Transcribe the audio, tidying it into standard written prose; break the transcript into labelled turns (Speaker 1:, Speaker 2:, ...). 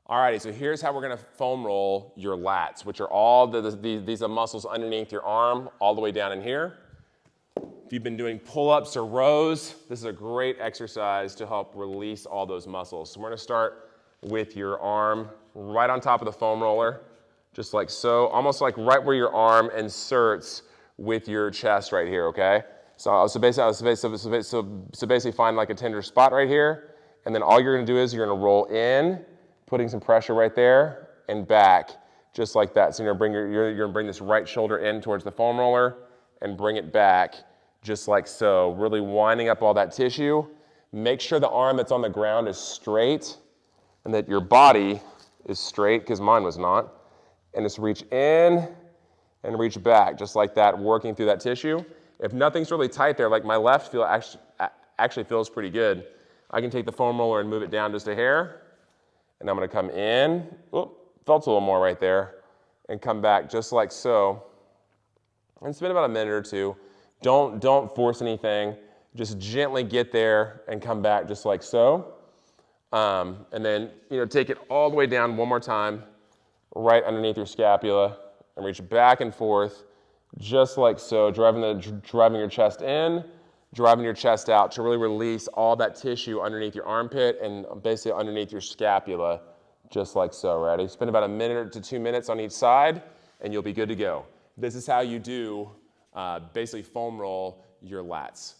Speaker 1: Alrighty, so here's how we're gonna foam roll your lats, which are all these are muscles underneath your arm, all the way down in here. If you've been doing pull-ups or rows, this is a great exercise to help release all those muscles. So we're gonna start with your arm right on top of the foam roller, just like so, almost like right where your arm inserts with your chest right here, okay? So basically find like a tender spot right here, and then all you're gonna do is you're gonna roll in, putting some pressure right there, and back, just like that. So you're gonna bring this right shoulder in towards the foam roller and bring it back, just like so. Really winding up all that tissue. Make sure the arm that's on the ground is straight and that your body is straight, because mine was not. And just reach in and reach back, just like that, working through that tissue. If nothing's really tight there, like my left actually feels pretty good, I can take the foam roller and move it down just a hair. And I'm gonna come in, felt a little more right there, and come back just like so. And spend about a minute or two. Don't force anything. Just gently get there and come back just like so. And then take it all the way down one more time, right underneath your scapula, and reach back and forth, just like so, driving your chest in, driving your chest out to really release all that tissue underneath your armpit and basically underneath your scapula, just like so. Ready? Spend about a minute to 2 minutes on each side, and you'll be good to go. This is how you do basically foam roll your lats.